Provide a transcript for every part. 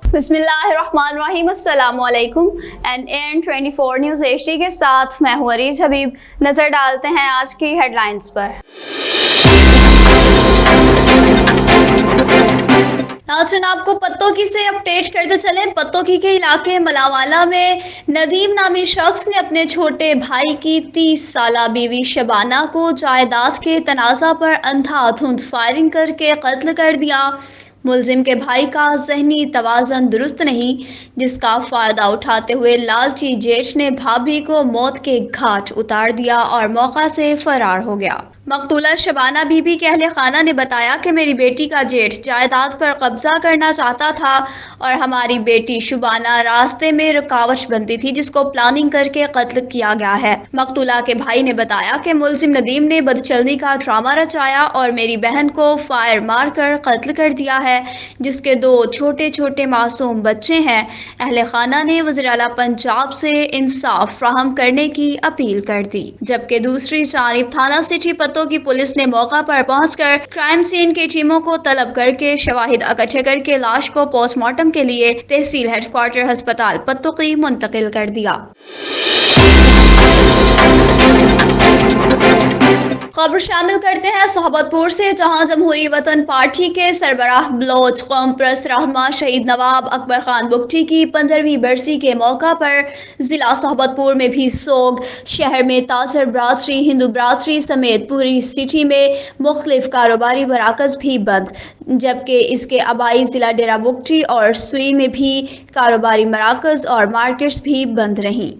बिस्मिल्लाहिर्रहमानिर्रहीम, अस्सलाम वालेकुम। NN24 न्यूज़ HD के साथ मैं हूँ अरीज हबीब। नज़र डालते हैं आज की हेडलाइंस पर। नाज़रीन, आपको पत्तोकी से अपडेट करते चलें। पत्तोकी के इलाके मलावाला में नदीम नामी शख्स ने अपने छोटे भाई की 30 साला बीवी शबाना को जायदाद के तनाज़ा पर अंधाधुंध फायरिंग करके कत्ल कर दिया। मुलजिम के भाई का ज़हनी तवाज़न दुरुस्त नहीं, जिसका फ़ायदा उठाते हुए लालची जेठ ने भाभी को मौत के घाट उतार दिया और मौका से फरार हो गया। मकतूला शबाना बीबी के अहले खाना ने बताया कि मेरी बेटी का जेठ जायदाद पर कब्जा करना चाहता था और हमारी बेटी शुबाना रास्ते में रुकावट बनती थी, जिसको प्लानिंग करके कत्ल किया गया है। मकतूला के भाई ने बताया कि मुलजिम नदीम ने बदचलनी का ड्रामा रचाया और मेरी बहन को फायर मार कर कत्ल कर दिया है, जिसके 2 छोटे छोटे मासूम बच्चे हैं। अहले खाना ने वज़ीर आला पंजाब से इंसाफ फ्राहम करने की अपील कर दी, जबकि दूसरी जानिब थाना सिटी की पुलिस ने मौका पर पहुंचकर क्राइम सीन की टीमों को तलब करके शवाहिद इकट्ठे करके लाश को पोस्टमार्टम के लिए तहसील हेडक्वार्टर अस्पताल पत्तोकी मुंतकिल कर दिया। खबर शामिल करते हैं सोहबतपुर से, जहां जमहूरी वतन पार्टी के सरबराह बलोच कौम परस्त रहनुमा शहीद नवाब अकबर खान बुगटी की 15वीं बरसी के मौका पर जिला सोहबतपुर में भी सोग। शहर में ताजर बरादरी, हिंदू बरादरी समेत पूरी सिटी में मुख्तलिफ कारोबारी मराकज भी बंद, जबकि इसके आबाई जिला डेरा बुगटी और सुई में भी कारोबारी मराकज और मार्केट्स भी बंद रहीं।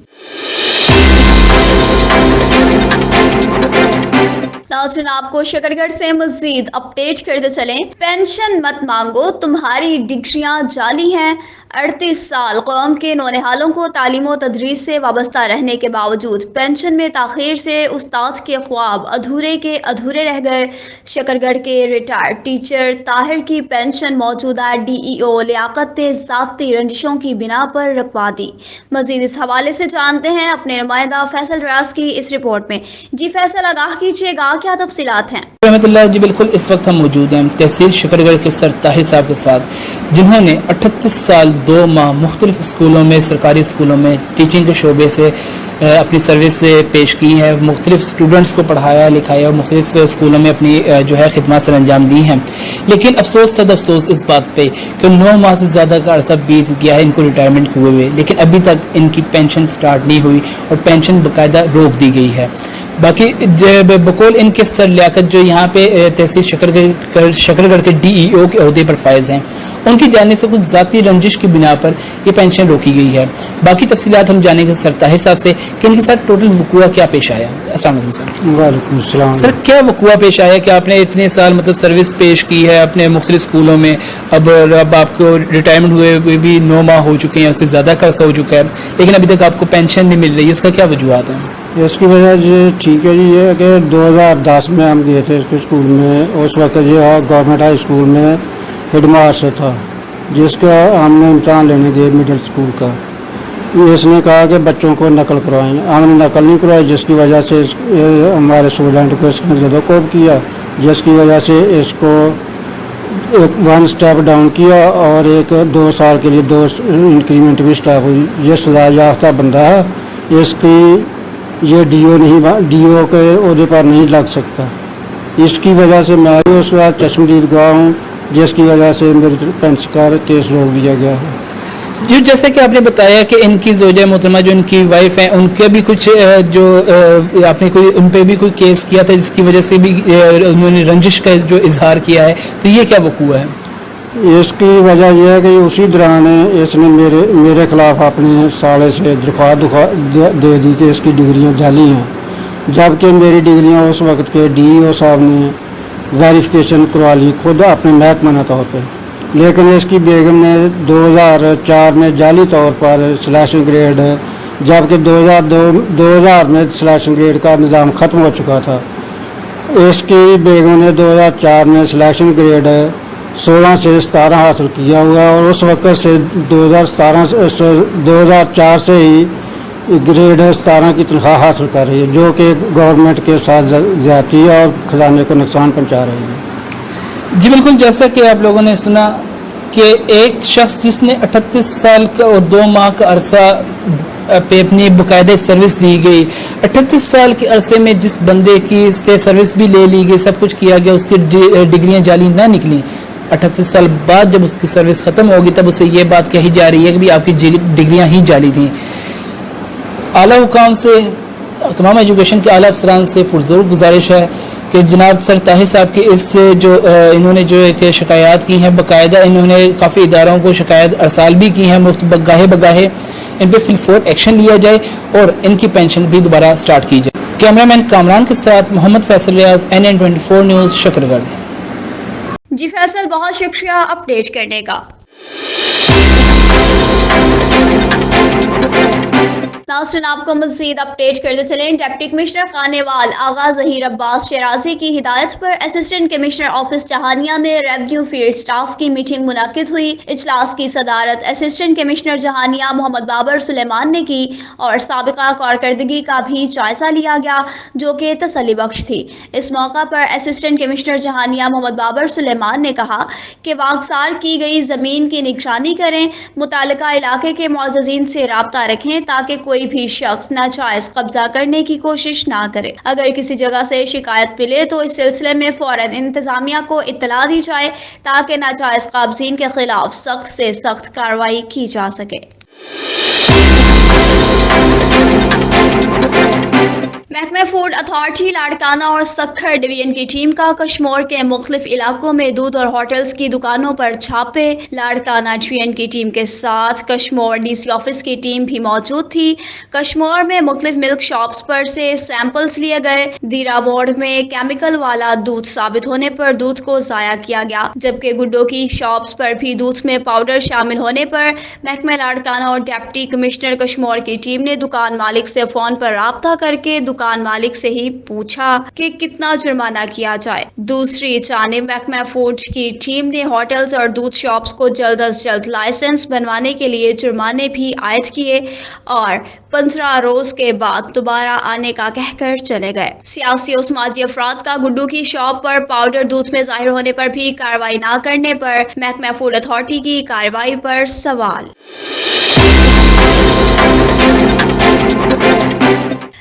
नाज़रीन, आपको शकरगढ़ से मज़ीद अपडेट करते चलें। पेंशन मत मांगो, तुम्हारी डिग्रियां जाली हैं। 38 साल कौम के नौनिहालों को तालीम व तदरीस से वाबस्ता रहने के बावजूद पेंशन में ताख़ीर से उस्ताद के ख्वाब अधूरे के अधूरे रह गए। शकरगढ़ के रिटायर्ड टीचर ताहिर की पेंशन मौजूदा DEO लियाकत ने ज़ाती रंजिशों की बिना पर रुकवा दी। मज़ीद इस हवाले से जानते हैं अपने नुमाइंदा फैसल रियाज की इस रिपोर्ट में। जी फैसल, आगाह कीजिएगा, क्या तफसीलात हैं? रहमतुल्लाह जी, बिल्कुल इस वक्त हम मौजूद हैं तहसील शकरगढ़ के सर ताहिर साहब के साथ, जिन्होंने 38 साल 2 माह मुख्तलिफ स्कूलों में, सरकारी स्कूलों में टीचिंग के शोबे से अपनी सर्विस पेश की है। मुख्तलिफ स्टूडेंट्स को पढ़ाया लिखाया और मुख्तलिफ स्कूलों में अपनी जो है खिदमत सर अंजाम दी हैं। लेकिन अफसोस सद अफसोस इस बात पे कि 9 माह से ज़्यादा का अरसा बीत गया है इनको रिटायरमेंट हुए हुए, लेकिन अभी तक इनकी पेंशन स्टार्ट नहीं हुई और पेंशन बाकायदा रोक दी गई है। बाकी बकौल इनके सर लियाकत जो यहाँ पे तहसील शकरगढ़ के DEO के अहदे पर फायज हैं, उनकी जानिब से कुछ ज़ाती रंजिश की बिना पर ये पेंशन रोकी गई है। बाकी तफसीलात हम जानेंगे सर ताहिर साहब से कि इनके साथ टोटल वकुआ क्या पेश आया। अस्सलाम वालेकुम सर। वालेकुम सलाम। सर, क्या वकुआ पेश आया कि आपने इतने साल मतलब सर्विस पेश की है अपने मुख्तलिफ स्कूलों में, अब आपको रिटायरमेंट हुए भी 9 माह हो चुके हैं, उससे ज़्यादा का अर्सा हो चुका है, लेकिन अभी तक आपको पेंशन नहीं मिल रही, इसका क्या वजूहत है? इसकी वजह जी ठीक है जी, ये है कि 2010 में हम गए थे इसके स्कूल में। उस वक्त जो है गवर्नमेंट हाई स्कूल में हेडमास्टर था, जिसका हमने इम्तहान लेने गए मिडिल स्कूल का। इसने कहा कि बच्चों को नकल करवाएं, हमने नकल नहीं करवाई, जिसकी वजह से हमारे स्टूडेंट को इसने ज़दोकोब किया, जिसकी वजह से इसको एक 1 स्टेप डाउन किया और एक 2 साल के लिए 2 इंक्रीमेंट भी स्टाफ हुई। ये सजा याफ्ता बंदा है, इसकी ये DO के ओहदे पर नहीं लग सकता। इसकी वजह से मैं भी उसके बाद चश्मदीद गया हूँ, जिसकी वजह से मेरे पेंशन का केस रोक दिया गया है। जी, जैसे कि आपने बताया कि इनकी ज़ौजा मोहतरमा जो इनकी वाइफ हैं, उनके भी कुछ जो आपने कोई उन पर भी कोई केस किया था, जिसकी वजह से भी उन्होंने रंजिश का जो इजहार किया है, तो ये क्या वकूआ है? इसकी वजह यह है कि उसी दौरान इसने मेरे खिलाफ अपने साले से दरख्वास्त दे दी कि इसकी डिग्रियां जाली हैं, जबकि मेरी डिग्रियां उस वक्त के DEO साहब ने वेरिफिकेशन करवा ली खुद अपने महकमाना तौर पर। लेकिन इसकी बेगम ने 2004 में जाली तौर पर स्लैशिंग ग्रेड, जबकि 2000 में स्लैशिंग ग्रेड का निज़ाम ख़त्म हो चुका था। इसकी बेगम ने 2004 में स्लैशिंग ग्रेड 16 से 17 हासिल किया हुआ है और उस वक्त से 2004 से ही ग्रेड 17 की तनख्वाह हासिल कर रही है, जो कि गवर्नमेंट के साथ ज़्यादती और ख़जाने को नुकसान पहुंचा रही है। जी बिल्कुल, जैसा कि आप लोगों ने सुना کہ ایک شخص جس نے 38 سال کا اور 2 ماہ کا عرصہ پہ اپنی باقاعدہ سروس دی گئی، 38 سال کے عرصے میں جس بندے کی سے سروس بھی لے لی گئی، سب کچھ کیا گیا، اس کی ڈگریاں جعلی نہ نکلیں، 38 سال بعد جب اس کی سروس ختم ہوگی تب اسے یہ بات کہی جا رہی ہے کہ بھی آپ کی ڈگریاں ہی جعلی تھیں۔ اعلیٰ حکام سے، تمام ایجوکیشن کے اعلیٰ افسران سے پرزور گزارش ہے کہ جناب سر طاہر صاحب کی اس جو انہوں نے جو ایک شکایات کی ہیں، باقاعدہ انہوں نے کافی اداروں کو شکایت ارسال بھی کی ہیں، مفت گاہے بگاہے، ان پہ فی الفور ایکشن لیا جائے اور ان کی پینشن بھی دوبارہ سٹارٹ کی جائے۔ کیمرامین کامران کے ساتھ محمد فیصل ریاض، NN24 نیوز، شکرگڑھ۔ جی فیصل، بہت شکریہ اپڈیٹ کرنے کا۔ ناظرین، آپ کو مزید اپڈیٹ کرتے چلیں۔ ڈپٹی کمشنر خانیوال آغا ظہیر عباس شیرازی کی ہدایت پر اسسٹنٹ کمشنر آفس جہانیہ میں ریونیو فیلڈ سٹاف کی میٹنگ منعقد ہوئی۔ اجلاس کی صدارت اسسٹنٹ کمشنر جہانیہ محمد بابر سلیمان نے کی اور سابقہ کارکردگی کا بھی جائزہ لیا گیا، جو کہ تسلی بخش تھی۔ اس موقع پر اسسٹنٹ کمشنر جہانیہ محمد بابر سلیمان نے کہا کہ واگزار کی گئی زمین کی نگرانی کریں، متعلقہ علاقے کے معززین سے رابطہ رکھیں تاکہ کوئی بھی شخص ناجائز قبضہ کرنے کی کوشش نہ کرے۔ اگر کسی جگہ سے شکایت ملے تو اس سلسلے میں فوراً انتظامیہ کو اطلاع دی جائے تاکہ ناجائز قابضین کے خلاف سخت سے سخت کارروائی کی جا سکے۔ محکمہ فوڈ اتھارٹی لاڑکانہ اور سکھر ڈویژن کی ٹیم کا کشمور کے مختلف علاقوں میں دودھ اور ہوٹلز کی دکانوں پر چھاپے۔ لاڑکانہ ڈویژن کی ٹیم کے ساتھ کشمور DC آفس کی ٹیم بھی موجود تھی۔ کشمور میں مختلف ملک شاپس پر سے سیمپلز لیے گئے۔ دیرہ موڑ میں کیمیکل والا دودھ ثابت ہونے پر دودھ کو ضائع کیا گیا، جبکہ گڈوں کی شاپس پر بھی دودھ میں پاؤڈر شامل ہونے پر محکمہ لاڑکانہ اور ڈپٹی کمشنر کشمور کی ٹیم نے دکان مالک سے فون پر رابطہ کر کے دکان مالک سے ہی پوچھا کہ کتنا جرمانہ کیا جائے۔ دوسری جانب محکمہ فوڈ کی ٹیم نے ہوٹلز اور دودھ شاپس کو جلد از جلد لائسنس بنوانے کے لیے جرمانے بھی عائد کیے اور 15 روز کے بعد دوبارہ آنے کا کہہ کر چلے گئے۔ سیاسی و سماجی افراد کا گڈو کی شاپ پر پاؤڈر دودھ میں ظاہر ہونے پر بھی کارروائی نہ کرنے پر محکمہ فوڈ اتھارٹی کی کارروائی پر سوال۔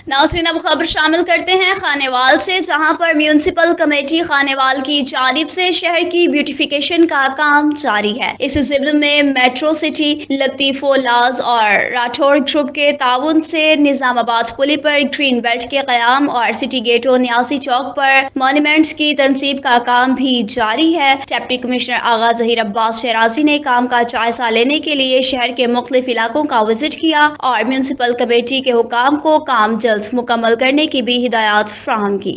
ناظرین، اب خبر شامل کرتے ہیں خانیوال سے، جہاں پر میونسپل کمیٹی خانیوال کی جانب سے شہر کی بیوٹیفیکیشن کا کام جاری ہے۔ اس ضمن میں میٹرو سٹی، لطیفو لاز اور راٹھوڑ گروپ کے تعاون سے نظام آباد پلی پر گرین بیلٹ کے قیام اور سٹی گیٹ و نیاسی چوک پر مانیومنٹس کی تنصیب کا کام بھی جاری ہے۔ ڈپٹی کمشنر آغا ظہیر عباس شیرازی نے کام کا جائزہ لینے کے لیے شہر کے مختلف علاقوں کا وزٹ کیا اور میونسپل کمیٹی کے حکام کو کام جلد مکمل کرنے کی بھی ہدایات فراہم کی۔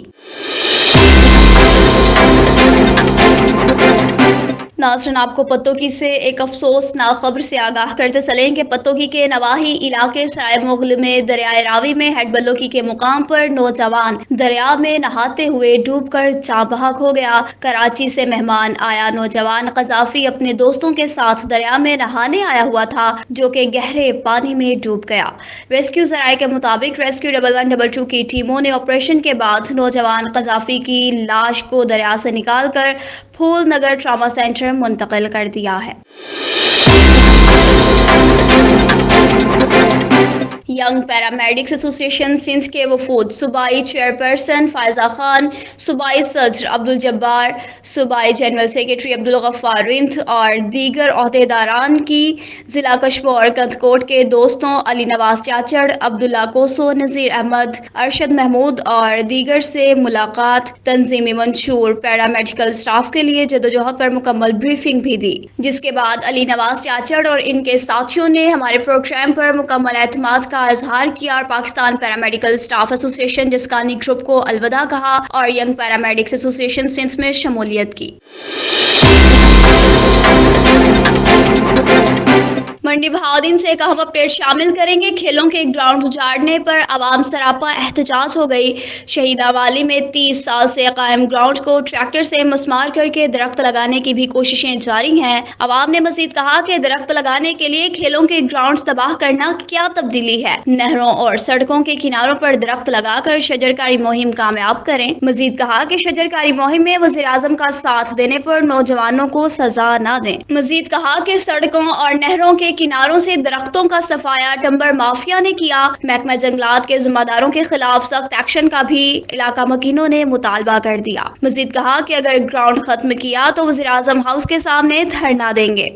ناظرین، آپ کو پتوکی سے ایک افسوسناک خبر سے آگاہ کرتے چلیں کہ پتوکی کے نواحی علاقے سرائے مغل میں دریائے راوی میں ہیڈ بلوکی کے مقام پر نوجوان دریا میں نہاتے ہوئے ڈوب کر جاں بحق ہو گیا۔ کراچی سے مہمان آیا نوجوان قذافی اپنے دوستوں کے ساتھ دریا میں نہانے آیا ہوا تھا، جو کہ گہرے پانی میں ڈوب گیا۔ ریسکیو ذرائع کے مطابق ریسکیو 1112 کی ٹیموں نے آپریشن کے بعد نوجوان قذافی کی لاش کو دریا سے نکال کر پھول نگر ٹراما سینٹر منتقل کر دیا ہے۔ ینگ پیرامیڈکس ایسوسی ایشن سندھ کے وفود صوبائی چیئرپرسن فائزہ خان، صوبائی صدر عبدالجبار، صوبائی جنرل سیکرٹری عبدالغفار رنت اور دیگر عہدیداران کی ضلع کشمور کندکوٹ کے دوستوں علی نواز چاچڑ، عبداللہ کوسو، نذیر احمد، ارشد محمود اور دیگر سے ملاقات، تنظیمی منشور، پیرامیڈیکل سٹاف کے لیے جدوجہد پر مکمل بریفنگ بھی دی، جس کے بعد علی نواز چاچڑ اور ان کے ساتھیوں نے ہمارے پروگرام پر مکمل اعتماد کا اظہار کیا اور پاکستان پیرامیڈیکل سٹاف ایسوسی ایشن جسکانی گروپ کو الوداع کہا اور ینگ پیرامیڈکس ایسوسی ایشن سندھ میں شمولیت کی۔ मंडी बहाउद्दीन से एक अहम अपडेट शामिल करेंगे। खेलों के ग्राउंड उजाड़ने पर आवाम सरापा एहतजाज हो गई। शहीदावाली में 30 साल से कायम ग्राउंड को ट्रैक्टर से मस्मार करके दरख्त लगाने की भी कोशिशें जारी हैं। आवाम ने मजीद कहा कि दरख्त लगाने के लिए खेलों के ग्राउंड तबाह करना क्या तब्दीली है। नहरों और सड़कों के किनारों पर दरख्त लगाकर शजरकारी मुहिम कामयाब करें। मजीद कहा कि शजरकारी मुहिम में वज़ीर आज़म का साथ देने पर नौजवानों को सजा न दें। मजीद कहा कि सड़कों और नहरों के किनारों से दरख्तों का सफाया टिम्बर माफिया ने किया। महकमा जंगलात के जिम्मेदारों के खिलाफ सख्त एक्शन का भी इलाका मकीनों ने मुतालबा कर दिया। मजीद कहा कि अगर ग्राउंड खत्म किया तो वज़ीर आज़म हाउस के सामने धरना देंगे।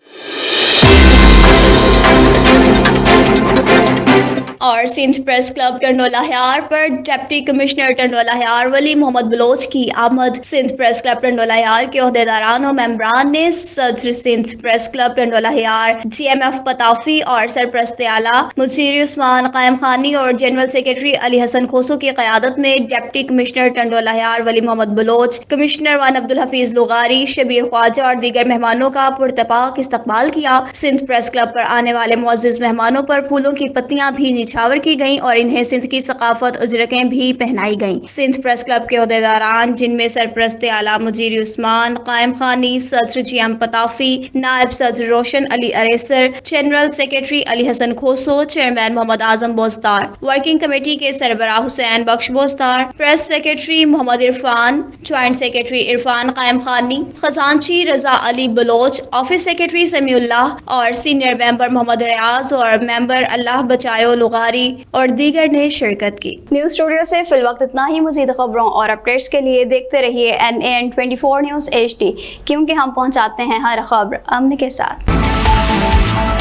और सिंध प्रेस क्लब टंडोला हयार पर डिप्टी कमिश्नर टंडोला हयार वली मोहम्मद बलोच की आमद। सिंध प्रेस क्लब टंडोला हयार के ओहदेदारान और मेंबरान ने सदर Sindh press club Tando Allahyar, GMF Patafi और सरप्रस्त आला मुजीर उस्मान कायम खानी और जनरल सेक्रेटरी अली हसन खोसो की क़यादत में deputy commissioner Tando Allahyar Wali Mohammad Baloch, commissioner one Abdul Hafeez लुगारी, शबीर ख्वाजा और दीगर मेहमानों का पुरतपाक इस्तकबाल किया। सिंध प्रेस क्लब पर आने वाले मुअज़्ज़िज़ मेहमानों पर फूलों की पत्तियां भी निछावर की गईं और इन्हें सिंध की सकाफत उजरकें भी पहनाई गईं। सिंध प्रेस क्लब के ओहदेदारान जिनमें सरप्रस्त आला मुजीर उस्मान कायम खानी, सदर GM पताफी, नायब सदर Roshan Ali Arisar, general secretary Ali Hasan Khoso, chairman Mohammad Azam Bostar, working committee के सरबराह Hussain Bakhsh Bostar, press secretary Mohammad Irfan, joint secretary Irfan Qaim Khani, खजांची रजा अली बलोच, ऑफिस सेक्रेटरी समीउल्लाह और सीनियर मेंबर मोहम्मद रियाज और मेंबर अल्लाह बचायो लुगारी और दीगर ने शिरकत की। न्यूज़ स्टूडियो से फिल वक्त इतना ही। मज़ीद खबरों और अपडेट्स के लिए देखते रहिए NAN24 न्यूज़ HD, क्योंकि हम पहुंचाते हैं हर खबर अमन के साथ।